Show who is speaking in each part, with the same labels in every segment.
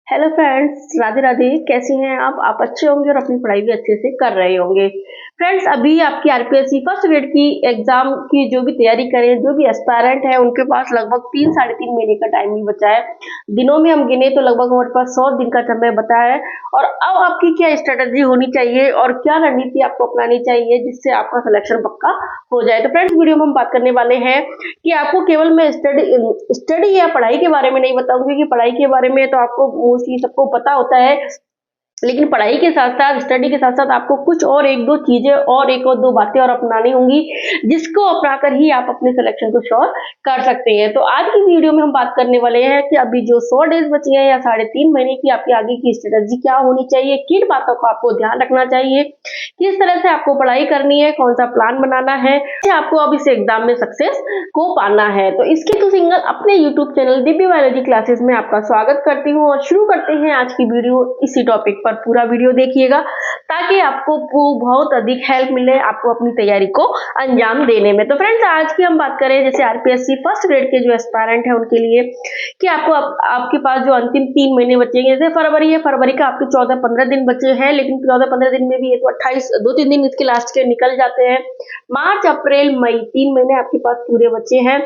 Speaker 1: Hello friends, Radhe Radhe. कैसे हैं आप अच्छे होंगे और अपनी पढ़ाई भी अच्छे से कर रहे होंगे। फ्रेंड्स, अभी आपकी आरपीएससी फर्स्ट ग्रेड की एग्जाम की जो भी तैयारी करें, जो भी एस्पायरेंट है, उनके पास लगभग 3 साढ़े 3 महीने का टाइम ही बचा है। दिनों में हम गिने तो लगभग हमारे पास 100 दिन का समय बचा है। और अब आपकी क्या स्ट्रेटेजी होनी चाहिए और क्या रणनीति आपको अपनानी चाहिए जिससे आपका सिलेक्शन पक्का हो जाए। तो फ्रेंड्स, वीडियो में हम बात करने वाले हैं कि आपको केवल मैं स्टडी या पढ़ाई के बारे में नहीं बताऊंगी, कि पढ़ाई के बारे में तो आपको मोस्टली सबको पता होता है, लेकिन पढ़ाई के साथ साथ, स्टडी के साथ साथ आपको कुछ और एक दो चीजें और एक और दो बातें और अपनानी होंगी, जिसको अपनाकर ही आप अपने सिलेक्शन को श्योर कर सकते हैं। तो आज की वीडियो में हम बात करने वाले हैं कि अभी जो 100 डेज बची हैं या 3.5 महीने की आपकी आगे की स्ट्रेटजी क्या होनी चाहिए, किन बातों का आपको ध्यान रखना चाहिए, किस तरह से आपको पढ़ाई करनी है, कौन सा प्लान बनाना है, आपको अब इस एग्जाम में सक्सेस को पाना है। तो इसके तो सिंगल अपने YouTube channel Divya biology classes में आपका स्वागत करती हूँ और शुरू करते हैं आज की वीडियो। इसी टॉपिक पर पूरा वीडियो देखिएगा ताकि आपको बहुत अधिक हेल्प मिले आपको अपनी तैयारी को अंजाम देने में। तो फ्रेंड्स, आज की हम बात करें जैसे आरपीएससी फर्स्ट ग्रेड के जो एस्पायरेंट है उनके लिए, कि आपको आपके पास जो अंतिम 3 महीने बचेंगे, जैसे फरवरी है, फरवरी का आपके 14-15 दिन बचे हैं, लेकिन 14-15 दिन में भी 28 2-3 दिन इसके लास्ट के निकल जाते हैं। मार्च, अप्रैल, मई 3 महीने आपके पास पूरे बचे हैं।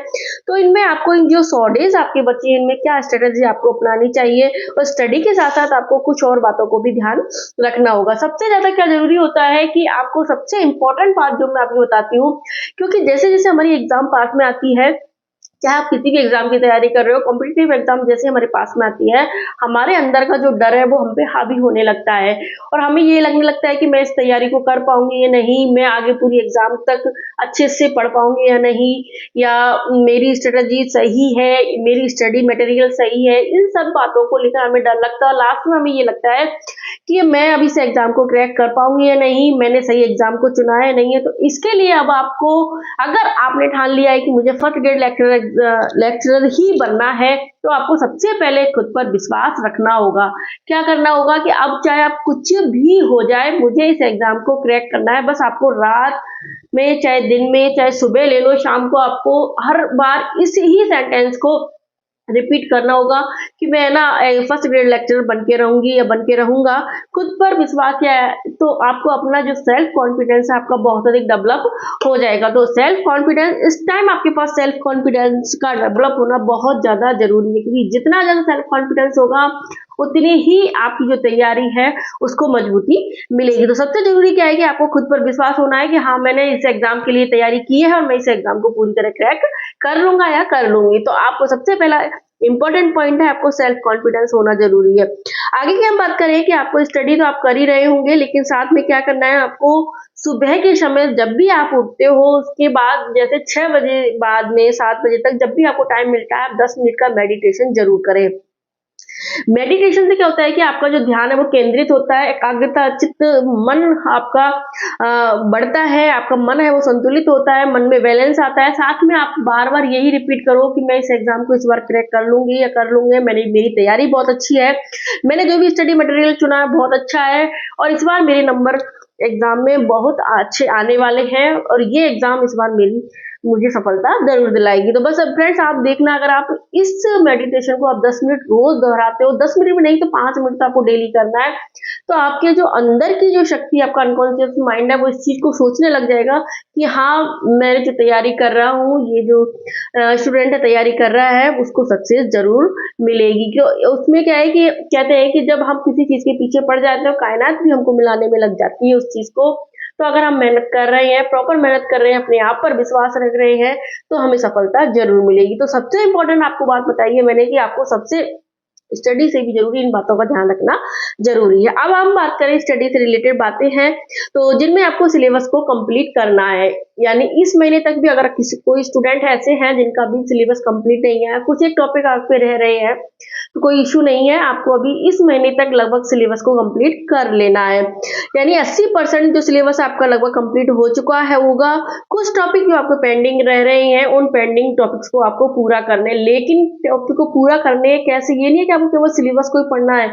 Speaker 1: तो इनमें आपको इन जो 100 डेज आपके बचे हैं, इनमें क्या स्ट्रेटेजी आपको अपनानी चाहिए और स्टडी के साथ साथ आपको कुछ और बातों को भी ध्यान रखना होगा। सबसे ज्यादा क्या जरूरी होता है कि आपको सबसे इंपॉर्टेंट बात जो मैं आपको बताती हूँ, क्योंकि जैसे जैसे हमारी एग्जाम पास में आती है, चाहे आप किसी भी एग्जाम की तैयारी कर रहे हो, कॉम्पिटिटिव एग्जाम जैसे हमारे पास में आती है, हमारे अंदर का जो डर है वो हम पे हावी होने लगता है और हमें ये लगने लगता है कि मैं इस तैयारी को कर पाऊंगी या नहीं, मैं आगे पूरी एग्जाम तक अच्छे से पढ़ पाऊंगी या नहीं, या मेरी स्ट्रेटजी सही है, मेरी स्टडी मटेरियल सही है। इन सब बातों को लेकर हमें डर लगता है। लास्ट में हमें ये लगता है कि मैं अभी इस एग्जाम को क्रैक कर पाऊंगी या नहीं, मैंने सही एग्जाम को चुना है नहीं है। तो इसके लिए अब आपको, अगर आपने ठान लिया है कि मुझे फर्स्ट ग्रेड लेक्चरर ही बनना है, तो आपको सबसे पहले खुद पर विश्वास रखना होगा। क्या करना होगा कि अब चाहे आप कुछ भी हो जाए, मुझे इस एग्जाम को क्रैक करना है। बस आपको रात में, चाहे दिन में, चाहे सुबह ले लो, शाम को आपको हर बार इस ही सेंटेंस को रिपीट करना होगा कि मैं ना फर्स्ट ग्रेड लेक्चरर बन के रहूंगी या बन के रहूंगा। खुद पर विश्वास क्या है, तो आपको अपना जो सेल्फ कॉन्फिडेंस है आपका बहुत अधिक डेवलप हो जाएगा। तो सेल्फ कॉन्फिडेंस, इस टाइम आपके पास सेल्फ कॉन्फिडेंस का डेवलप होना बहुत ज्यादा जरूरी है, क्योंकि जितना ज्यादा सेल्फ कॉन्फिडेंस होगा उतनी ही आपकी जो तैयारी है उसको मजबूती मिलेगी। तो सबसे जरूरी क्या है कि आपको खुद पर विश्वास होना है कि हाँ, मैंने इस एग्जाम के लिए तैयारी की है और मैं इस एग्जाम को पूरी तरह क्रैक कर लूंगा या कर लूंगी। तो आपको सबसे पहला इंपॉर्टेंट पॉइंट है, आपको सेल्फ कॉन्फिडेंस होना जरूरी है। आगे की हम बात करें कि आपको स्टडी तो आप कर ही रहे होंगे, लेकिन साथ में क्या करना है आपको, सुबह के समय जब भी आप उठते हो उसके बाद, जैसे 6 बजे बाद में 7 बजे तक जब भी आपको टाइम मिलता है, आप 10 मिनट का मेडिटेशन जरूर करें। मेडिटेशन से क्या होता है कि आपका जो ध्यान है वो केंद्रित होता है, एकाग्रता, चित्त, मन आपका बढ़ता है, आपका मन है वो संतुलित होता है, मन में बैलेंस आता है। साथ में आप बार बार यही रिपीट करो कि मैं इस एग्जाम को इस बार क्रैक कर लूंगी या कर लूंगे, मेरी तैयारी बहुत अच्छी है, मैंने जो भी स्टडी मटेरियल चुना है बहुत अच्छा है और इस बार मेरे नंबर एग्जाम में बहुत अच्छे आने वाले हैं और ये एग्जाम इस बार मुझे सफलता जरूर दिलाएगी। तो बस अब फ्रेंड्स, आप देखना, अगर आप इस मेडिटेशन को आप 10 मिनट रोज दोहराते हो, 10 मिनट में नहीं तो 5 मिनट तो आपको डेली करना है, तो आपके जो अंदर की जो शक्ति, आपका अनकॉन्शियस माइंड है, वो इस चीज को सोचने लग जाएगा कि हाँ, मैं जो तैयारी कर रहा हूँ, ये जो स्टूडेंट है तैयारी कर रहा है, उसको सक्सेस जरूर मिलेगी। क्यों? उसमें क्या है कि कहते हैं कि जब हम किसी चीज के पीछे पड़ जाते हैं, कायनात भी हमको मिलाने में लग जाती है उस चीज को। तो अगर हम मेहनत कर रहे हैं, प्रॉपर मेहनत कर रहे हैं, अपने आप पर विश्वास रख रहे हैं, तो हमें सफलता जरूर मिलेगी। तो सबसे इंपॉर्टेंट आपको बात बताइए मैंने कि आपको सबसे स्टडी से भी जरूरी इन बातों का ध्यान रखना जरूरी है। अब हम बात करें स्टडी से रिलेटेड बातें हैं, तो जिनमें आपको सिलेबस को कंप्लीट करना है, यानी इस महीने तक भी अगर कोई स्टूडेंट ऐसे हैं जिनका भी सिलेबस कंप्लीट नहीं है, कुछ एक टॉपिक आप पे रह रहे हैं, तो कोई इशू नहीं है, आपको अभी इस महीने तक लगभग सिलेबस को कंप्लीट कर लेना है। यानी 80% जो सिलेबस आपका लगभग कंप्लीट हो चुका है होगा। कुछ टॉपिक जो आपको पेंडिंग रह रहे हैं, उन पेंडिंग टॉपिक्स को आपको पूरा करने, लेकिन टॉपिक को पूरा करने कैसे, ये नहीं है कि आपको केवल सिलेबस को ही पढ़ना है,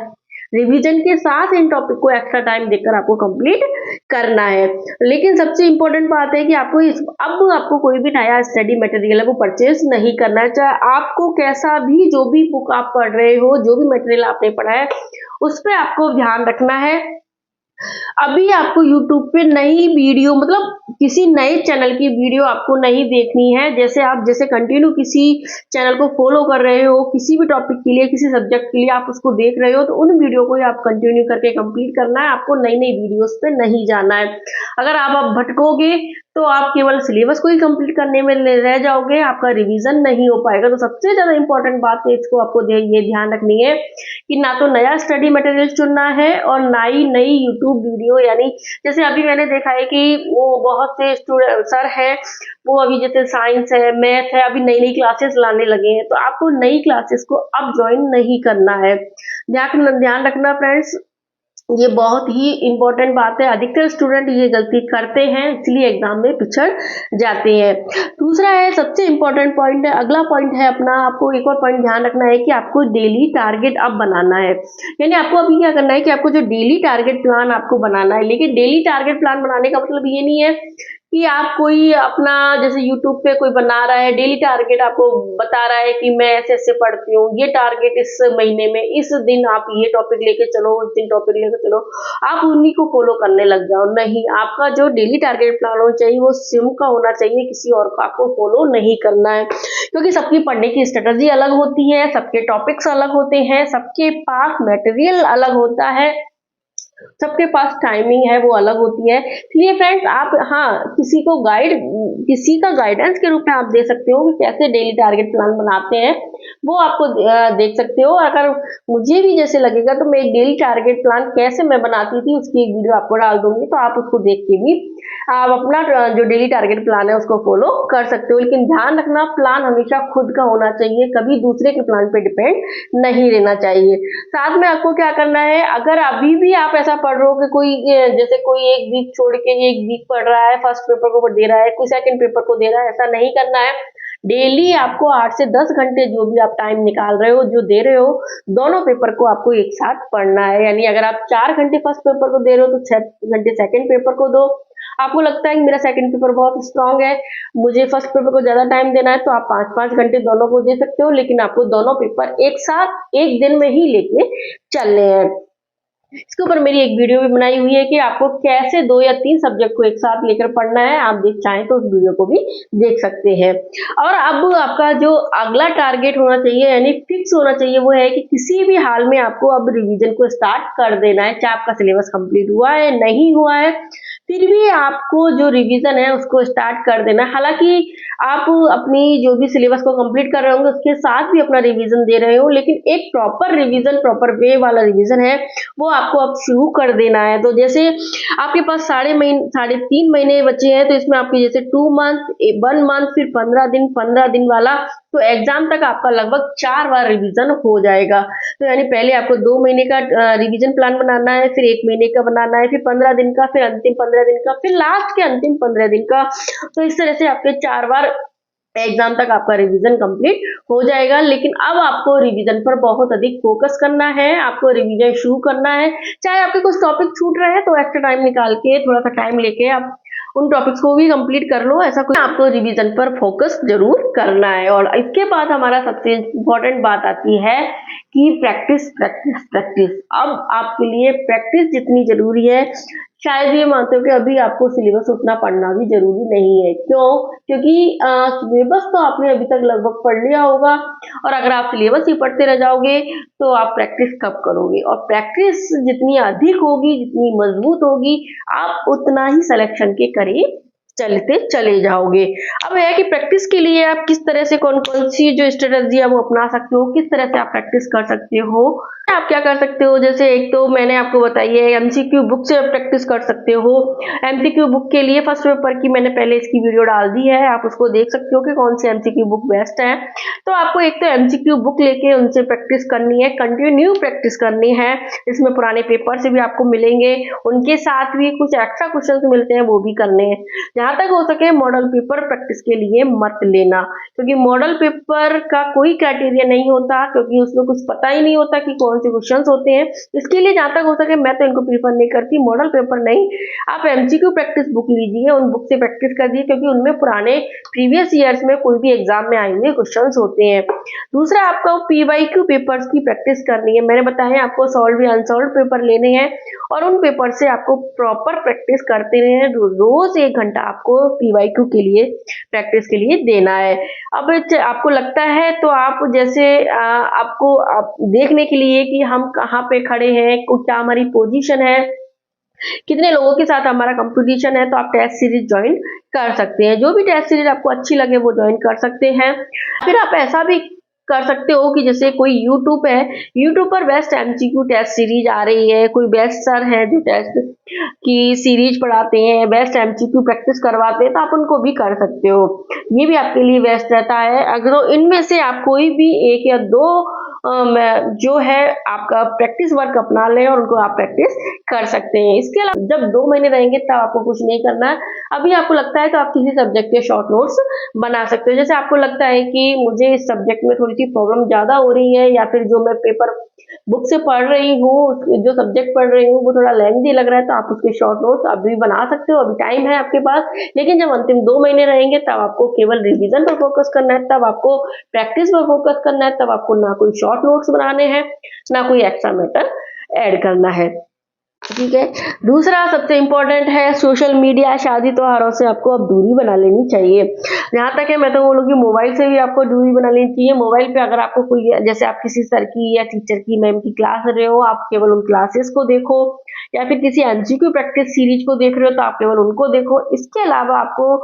Speaker 1: रिवीजन के साथ इन टॉपिक को एक्स्ट्रा टाइम देकर आपको कंप्लीट करना है। लेकिन सबसे इंपॉर्टेंट बात है कि आपको अब आपको कोई भी नया स्टडी मटेरियल है वो परचेज नहीं करना है। चाहे आपको कैसा भी, जो भी बुक आप पढ़ रहे हो, जो भी मटेरियल आपने पढ़ा है, उस पर आपको ध्यान रखना है। अभी आपको YouTube पे नई वीडियो, मतलब किसी नए चैनल की वीडियो आपको नहीं देखनी है। जैसे कंटिन्यू किसी चैनल को फॉलो कर रहे हो, किसी भी टॉपिक के लिए, किसी सब्जेक्ट के लिए आप उसको देख रहे हो, तो उन वीडियो को ही आप कंटिन्यू करके कंप्लीट करना है। आपको नई नई वीडियोस पे नहीं जाना है। अगर आप भटकोगे तो आप केवल सिलेबस को ही कंप्लीट करने में रह जाओगे, आपका रिवीजन नहीं हो पाएगा। तो सबसे ज्यादा इंपॉर्टेंट बात है, इसको आपको ये ध्यान रखनी है कि ना तो नया स्टडी मटेरियल चुनना है और ना ही नई यूट्यूब वीडियो, यानी जैसे अभी मैंने देखा है कि वो बहुत से स्टूडेंट सर है, वो अभी जैसे साइंस है, मैथ है, अभी नई नई क्लासेस लाने लगे हैं। तो आपको नई क्लासेस को अब ज्वाइन नहीं करना है। ध्यान रखना फ्रेंड्स, ये बहुत ही इंपॉर्टेंट बात है। अधिकतर स्टूडेंट ये गलती करते हैं, इसलिए एग्जाम में पिछड़ जाते हैं। दूसरा है, सबसे इंपॉर्टेंट पॉइंट है, अगला पॉइंट है अपना, आपको एक और पॉइंट ध्यान रखना है कि आपको डेली टारगेट अब बनाना है। यानी आपको अभी क्या करना है कि आपको जो डेली टारगेट प्लान आपको बनाना है। लेकिन डेली टारगेट प्लान बनाने का मतलब ये नहीं है कि आप कोई अपना, जैसे YouTube पे कोई बना रहा है डेली टारगेट, आपको बता रहा है कि मैं ऐसे ऐसे पढ़ती हूँ, ये टारगेट इस महीने में, इस दिन आप ये टॉपिक लेके चलो, उस दिन टॉपिक लेके चलो, आप उन्हीं को फॉलो करने लग जाओ। नहीं, आपका जो डेली टारगेट प्लान होना चाहिए वो स्वयं का होना चाहिए, किसी और का आपको फॉलो नहीं करना है। क्योंकि सबकी पढ़ने की स्ट्रेटजी अलग होती है, सबके टॉपिक्स अलग होते हैं, सबके पास मटेरियल अलग होता है, सबके पास टाइमिंग है वो अलग होती है। इसलिए फ्रेंड्स, आप किसी का गाइडेंस के रूप में आप दे सकते हो कि कैसे डेली टारगेट प्लान बनाते हैं, वो आपको देख सकते हो। अगर मुझे भी जैसे लगेगा तो मैं एक डेली टारगेट प्लान कैसे मैं बनाती थी उसकी एक वीडियो आपको डाल दूंगी, तो आप उसको देख के भी आप अपना जो डेली टारगेट प्लान है उसको फॉलो कर सकते हो। लेकिन ध्यान रखना, प्लान हमेशा खुद का होना चाहिए, कभी दूसरे के प्लान पे डिपेंड नहीं रहना चाहिए। साथ में आपको क्या करना है, अगर अभी भी आप ऐसा पढ़ रहे हो कि कोई एक वीक छोड़ के एक वीक पढ़ रहा है, फर्स्ट पेपर को दे रहा है, कोई सेकंड पेपर को दे रहा है, ऐसा नहीं करना है। डेली आपको 8 से 10 घंटे जो भी आप टाइम निकाल रहे हो, जो दे रहे हो, दोनों पेपर को आपको एक साथ पढ़ना है। यानी अगर आप 4 घंटे फर्स्ट पेपर को दे रहे हो तो 6 घंटे सेकंड पेपर को दो। आपको लगता है कि मेरा सेकंड पेपर बहुत स्ट्रांग है, मुझे फर्स्ट पेपर को ज्यादा टाइम देना है, तो आप 5-5 घंटे दोनों को दे सकते हो। लेकिन आपको दोनों पेपर एक साथ एक दिन में ही लेके चलने हैं। इसके ऊपर मेरी एक वीडियो भी बनाई हुई है कि आपको कैसे 2 या 3 सब्जेक्ट को एक साथ लेकर पढ़ना है। आप चाहें तो उस वीडियो को भी देख सकते हैं। और अब आपका जो अगला टारगेट होना चाहिए, यानी फिक्स होना चाहिए, वो है कि किसी भी हाल में आपको अब रिवीजन को स्टार्ट कर देना है। चाहे आपका सिलेबस कंप्लीट हुआ है, नहीं हुआ है, फिर भी आपको जो रिवीजन है उसको स्टार्ट कर देना है। हालांकि आप अपनी जो भी सिलेबस को कंप्लीट कर रहे होंगे उसके साथ भी अपना रिवीजन दे रहे हो, लेकिन एक प्रॉपर रिवीजन, प्रॉपर वे वाला रिवीजन है वो आपको अब शुरू कर देना है। तो जैसे आपके पास 3.5 महीने बचे हैं, तो इसमें आपके जैसे 2 मंथ, 1 मंथ, फिर 15 दिन वाला, तो एग्जाम तक आपका लगभग 4 बार रिवीजन हो जाएगा। तो यानी पहले आपको 2 महीने का रिवीजन प्लान बनाना है, फिर 1 महीने का बनाना है, फिर 15 दिन का, फिर अंतिम 15 दिन का, फिर लास्ट के अंतिम 15 दिन का। तो इस तरह से आपके 4 बार एग्जाम तक आपका रिवीजन कंप्लीट हो जाएगा। लेकिन अब आपको रिवीजन पर बहुत अधिक फोकस करना है, आपको रिवीजन शुरू करना है। चाहे आपके कुछ टॉपिक छूट रहे हैं तो एक्स्ट्रा टाइम निकाल के, थोड़ा सा टाइम लेके आप उन टॉपिक्स को भी कंप्लीट कर लो। ऐसा कुछ, आपको रिवीजन पर फोकस जरूर करना है। और इसके बाद हमारा सबसे इम्पोर्टेंट बात आती है कि प्रैक्टिस प्रैक्टिस प्रैक्टिस। अब आपके लिए प्रैक्टिस जितनी जरूरी है, शायद ये मानते हो कि अभी आपको सिलेबस उतना पढ़ना भी जरूरी नहीं है। क्यों? क्योंकि सिलेबस तो आपने अभी तक लगभग पढ़ लिया होगा, और अगर आप सिलेबस ही पढ़ते रह जाओगे तो आप प्रैक्टिस कब करोगे? और प्रैक्टिस जितनी अधिक होगी, जितनी मजबूत होगी, आप उतना ही सिलेक्शन के करीब चलते चले जाओगे। अब है कि प्रैक्टिस के लिए आप किस तरह से, कौन कौन सी जो स्ट्रेटजी है वो अपना सकते हो, किस तरह से आप प्रैक्टिस कर सकते हो। आप क्या कर सकते हो, जैसे एक तो मैंने आपको बताई है एमसीक्यू बुक से आप प्रैक्टिस कर सकते हो। एमसीक्यू बुक के लिए फर्स्ट पेपर की मैंने पहले इसकी वीडियो डाल दी है, आप उसको देख सकते हो कि कौन सी एमसीक्यू बुक बेस्ट है। तो आपको एक तो एमसीक्यू बुक लेके उनसे प्रैक्टिस करनी है, कंटिन्यू प्रैक्टिस करनी है। इसमें पुराने पेपर से भी आपको मिलेंगे, उनके साथ भी कुछ एक्स्ट्रा क्वेश्चन मिलते हैं, वो भी करने हैं। जहाँ जहाँ तक हो सके मॉडल पेपर प्रैक्टिस के लिए मत लेना, क्योंकि मॉडल पेपर का कोई क्राइटेरिया नहीं होता, क्योंकि उसमें कुछ पता ही नहीं होता कि कौन से क्वेश्चंस होते हैं। इसके लिए जहाँ तक हो सके मैं तो इनको प्रीफर नहीं करती। मॉडल पेपर नहीं, आप एमसीक्यू प्रैक्टिस बुक लीजिए, उन बुक से प्रैक्टिस कर दीजिए, क्योंकि उनमें पुराने प्रीवियस ईयर्स में कोई भी एग्जाम में आए हुए क्वेश्चंस होते हैं। दूसरा, आपको पीवाईक्यू पेपर्स की प्रैक्टिस करनी है। मैंने बताया आपको सॉल्व या अनसॉल्व पेपर लेने हैं और उन पेपर से आपको प्रॉपर प्रैक्टिस करते रहे। रोज 1 घंटा आपको पीवाईक्यू के लिए प्रैक्टिस के लिए देना है। अब आपको लगता है तो आप जैसे आपको आप देखने के लिए कि हम कहाँ पे खड़े हैं, क्या हमारी पोजीशन है, कितने लोगों के साथ हमारा कंपटीशन है, तो आप टेस्ट सीरीज ज्वाइन कर सकते हैं। जो भी टेस्ट सीरीज आपको अच्छी लगे वो ज्वाइन कर सकते हैं। फिर आप ऐसा भी कर सकते हो कि जैसे कोई यूट्यूब है, यूट्यूब पर बेस्ट एमसीक्यू टेस्ट सीरीज आ रही है, कोई बेस्ट सर है जो टेस्ट की सीरीज पढ़ाते हैं, बेस्ट एमसीक्यू प्रैक्टिस करवाते हैं, तो आप उनको भी कर सकते हो। ये भी आपके लिए बेस्ट रहता है। अगर इनमें से आप कोई भी 1 या 2 जो है आपका प्रैक्टिस वर्क अपना लें और उनको आप प्रैक्टिस कर सकते हैं। इसके अलावा जब 2 महीने रहेंगे तब आपको कुछ नहीं करना है। अभी आपको लगता है तो आप किसी सब्जेक्ट के शॉर्ट नोट्स बना सकते हो। जैसे आपको लगता है कि मुझे इस सब्जेक्ट में थोड़ी सी प्रॉब्लम ज्यादा हो रही है, या फिर जो मैं पेपर बुक से पढ़ रही हूँ, जो सब्जेक्ट पढ़ रही हूँ वो थोड़ा लेंथी लग रहा है, तो आप उसके शॉर्ट नोट्स अभी बना सकते हो, अभी टाइम है आपके पास। लेकिन जब अंतिम 2 महीने रहेंगे तब आपको केवल रिवीजन पर फोकस करना है, तब आपको प्रैक्टिस पर फोकस करना है, तब आपको ना कोई शॉर्ट नोट्स बनाने हैं, ना कोई एक्स्ट्रा मैटर ऐड करना है। ठीक है। दूसरा सबसे इम्पोर्टेंट है सोशल मीडिया, शादी त्योहारों से आपको अब दूरी बना लेनी चाहिए। जहाँ तक है मैं तो बोलूँगी मोबाइल से भी आपको दूरी बना लेनी चाहिए। मोबाइल पे अगर आपको कोई, जैसे आप किसी सर की या टीचर की, मैम की क्लास रहे हो, आप केवल उन क्लासेस को देखो, या फिर किसी एमसीक्यू प्रैक्टिस सीरीज को देख रहे हो तो आप केवल उनको देखो। इसके अलावा आपको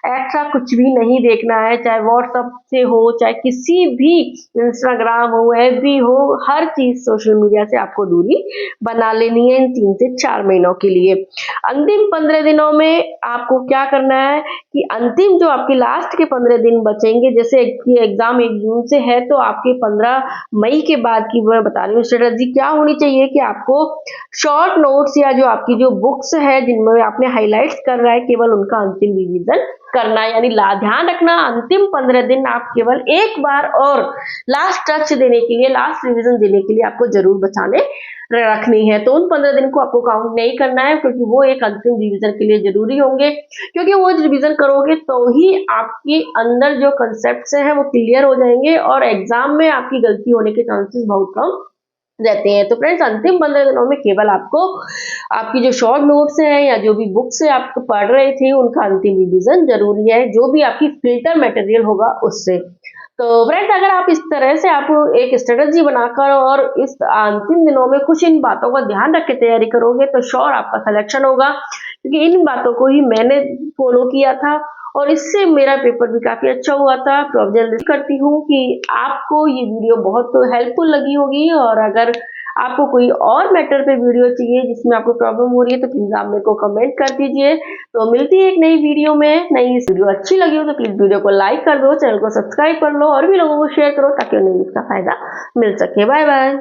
Speaker 1: एक्स्ट्रा कुछ भी नहीं देखना है, चाहे व्हाट्सएप से हो, चाहे किसी भी इंस्टाग्राम हो, एफबी हो, हर चीज सोशल मीडिया से आपको दूरी बना लेनी है इन 3 से 4 महीनों के लिए। अंतिम 15 दिनों में आपको क्या करना है कि अंतिम जो आपके लास्ट के 15 दिन बचेंगे, जैसे एग्जाम 1 जून से है, तो आपके 15 मई के बाद की मैं बता रही हूँ स्ट्रेटजी क्या होनी चाहिए कि आपको शॉर्ट नोट्स या जो आपकी जो बुक्स है जिनमें आपने हाईलाइट्स कर रहा है, केवल उनका अंतिम रिवीजन करना है। यानी ध्यान रखना, अंतिम 15 दिन आप केवल एक बार और लास्ट टच देने के लिए, लास्ट रिवीजन देने के लिए आपको जरूर बचाने रखनी है। तो उन 15 दिन को आपको काउंट नहीं करना है, क्योंकि वो एक अंतिम रिवीजन के लिए जरूरी होंगे, क्योंकि वो रिवीजन करोगे तो ही आपके अंदर जो कंसेप्ट्स हैं वो क्लियर हो जाएंगे और एग्जाम में आपकी गलती होने के चांसेस बहुत कम रहते हैं। तो फ्रेंड्स, अंतिम 15 दिनों में केवल आपको आपकी जो शॉर्ट नोट्स हैं या जो भी बुक्स से आप पढ़ रहे थे उनका अंतिम रिवीजन जरूरी है, जो भी आपकी फिल्टर मटेरियल होगा उससे। तो फ्रेंड्स, अगर आप इस तरह से आप एक स्ट्रेटजी बनाकर और इस अंतिम दिनों में कुछ इन बातों का ध्यान रख के तैयारी करोगे तो श्योर आपका सिलेक्शन होगा, क्योंकि इन बातों को ही मैंने फॉलो किया था और इससे मेरा पेपर भी काफी अच्छा हुआ था। तो अब जल्दी करती हूँ कि आपको ये वीडियो बहुत हेल्पफुल लगी होगी, और अगर आपको कोई और मैटर पे वीडियो चाहिए जिसमें आपको प्रॉब्लम हो रही है तो प्लीज आप मेरे को कमेंट कर दीजिए। तो मिलती है एक नई वीडियो में। नई वीडियो अच्छी लगी हो तो प्लीज वीडियो को लाइक कर दो, चैनल को सब्सक्राइब कर लो और भी लोगों को शेयर करो ताकि उन्हें इसका फायदा मिल सके। Bye bye.